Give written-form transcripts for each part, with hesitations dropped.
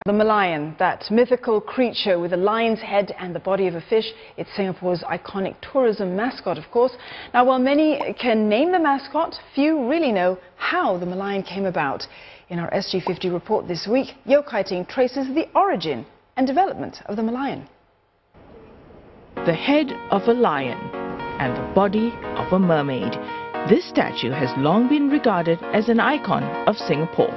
The Merlion, that mythical creature with a lion's head and the body of a fish, it's Singapore's iconic tourism mascot, of course. Now, while many can name the mascot, few really know how the Merlion came about. In our SG50 report this week, Yeo Kai-ting traces the origin and development of the Merlion. The head of a lion and the body of a mermaid. This statue has long been regarded as an icon of Singapore.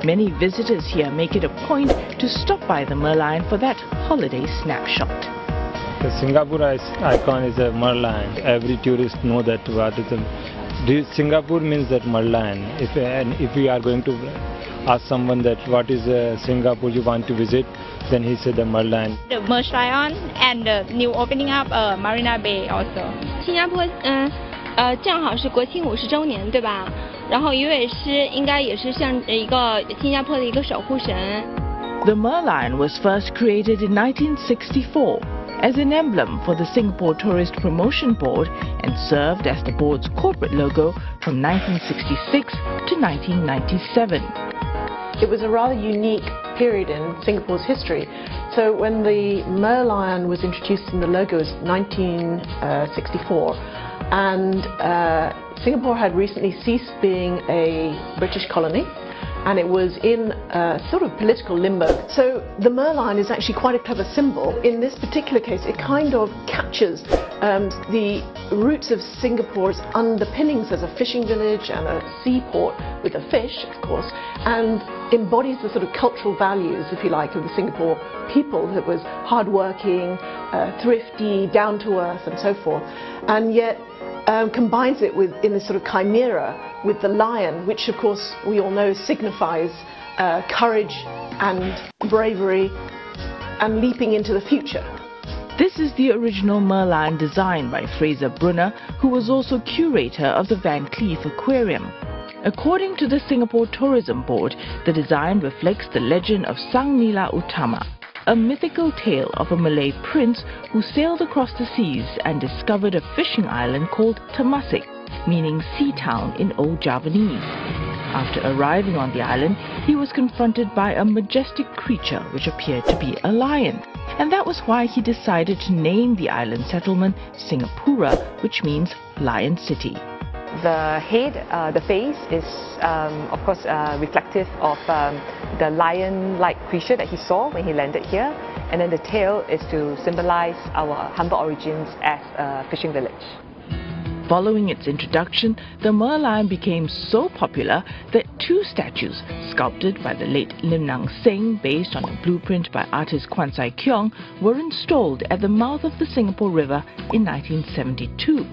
Many visitors here make it a point to stop by the Merlion for that holiday snapshot. The Singapore icon is a Merlion. Every tourist knows that what is a Singapore means that Merlion. If we are going to ask someone that what is Singapore you want to visit, then he said the Merlion. The Merlion and the new opening up Marina Bay also. 新加坡正好是国庆50周年，对吧？然后鱼尾狮应该也是像一个新加坡的一个守护神。The Merlion was first created in 1964 as an emblem for the Singapore Tourist Promotion Board and served as the board's corporate logo from 1966 to 1997. It was a rather unique period in Singapore's history. So when the Merlion was introduced in the logo was 1964, and Singapore had recently ceased being a British colony, and it was in sort of political limbo. So the Merlion is actually quite a clever symbol. In this particular case, it kind of captures the roots of Singapore's underpinnings as a fishing village and a seaport with a fish, of course, and embodies the sort of cultural values, if you like, of the Singapore people. That was hardworking, thrifty, down to earth, and so forth, and yet combines it with, in this sort of chimera, with the lion, which of course we all know signifies courage and bravery and leaping into the future. This is the original Merlion design by Fraser Brunner, who was also curator of the Van Cleef Aquarium. According to the Singapore Tourism Board, the design reflects the legend of Sang Nila Utama, a mythical tale of a Malay prince who sailed across the seas and discovered a fishing island called Temasek, meaning sea town in Old Javanese. After arriving on the island, he was confronted by a majestic creature which appeared to be a lion. And that was why he decided to name the island settlement Singapura, which means Lion City. The head, the face is of course reflective of the lion-like creature that he saw when he landed here, and then the tail is to symbolize our humble origins as a fishing village. Following its introduction, the Merlion became so popular that two statues, sculpted by the late Lim Nang Seng based on a blueprint by artist Kwan Sai Keong, were installed at the mouth of the Singapore River in 1972.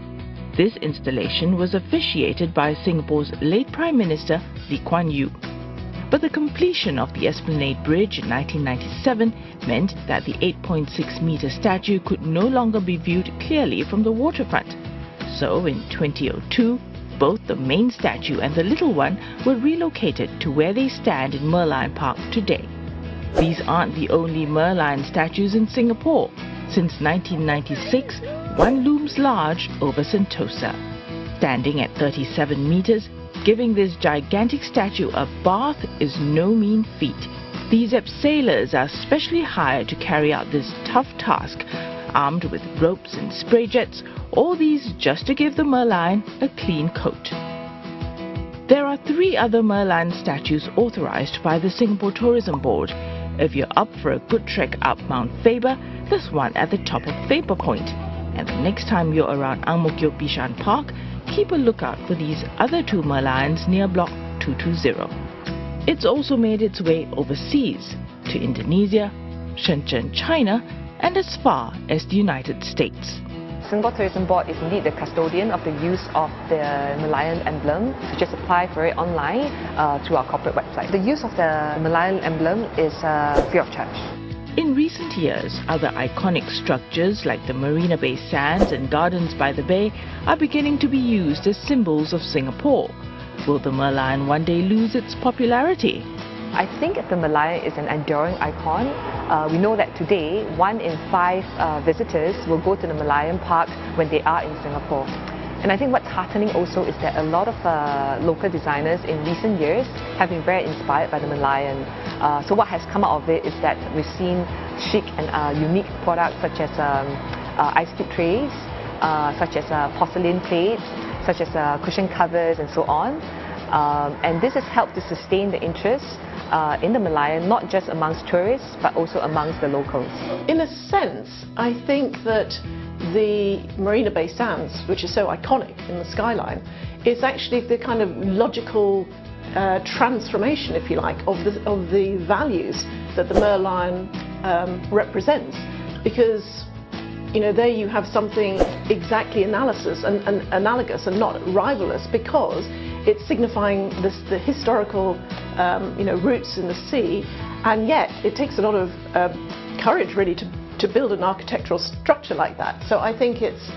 This installation was officiated by Singapore's late Prime Minister Lee Kuan Yew. But the completion of the Esplanade Bridge in 1997 meant that the 8.6-meter statue could no longer be viewed clearly from the waterfront. So in 2002, both the main statue and the little one were relocated to where they stand in Merlion Park today. These aren't the only Merlion statues in Singapore. Since 1996, one looms large over Sentosa. Standing at 37 meters, giving this gigantic statue a bath is no mean feat. These abseilers are specially hired to carry out this tough task, armed with ropes and spray jets, all these just to give the Merlion a clean coat. There are 3 other Merlion statues authorized by the Singapore Tourism Board. If you're up for a good trek up Mount Faber, there's one at the top of Faber Point. And the next time you're around Ang Mo Kio Bishan Park, keep a lookout for these other 2 Merlions near Block 220. It's also made its way overseas, to Indonesia, Shenzhen, China, and as far as the United States. Singapore Tourism Board is indeed the custodian of the use of the Merlion emblem. You just apply for it online through our corporate website. The use of the Merlion emblem is free of charge. In recent years, other iconic structures like the Marina Bay Sands and Gardens by the Bay are beginning to be used as symbols of Singapore. Will the Merlion one day lose its popularity? I think the Merlion is an enduring icon. We know that today, 1 in 5 visitors will go to the Merlion Park when they are in Singapore. And I think what's heartening also is that a lot of local designers in recent years have been very inspired by the Merlion. So what has come out of it is that we've seen chic and unique products such as ice cube trays, such as porcelain plates, such as cushion covers and so on. And this has helped to sustain the interest in the Merlion, not just amongst tourists, but also amongst the locals. In a sense, I think that the Marina Bay Sands, which is so iconic in the skyline, is actually the kind of logical transformation, if you like, of the values that the Merlion represents. Because, you know, there you have something exactly analogous and not rivalrous, because it's signifying the historical roots in the sea, and yet it takes a lot of courage really to build an architectural structure like that. So I think it's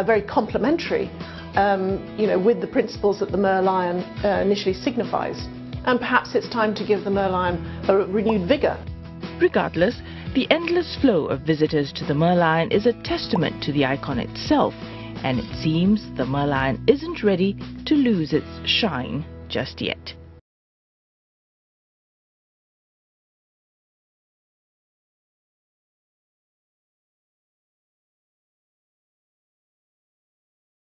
very complementary with the principles that the Merlion initially signifies. And perhaps it's time to give the Merlion a renewed vigour. Regardless, the endless flow of visitors to the Merlion is a testament to the icon itself, and it seems the Merlion isn't ready to lose its shine just yet.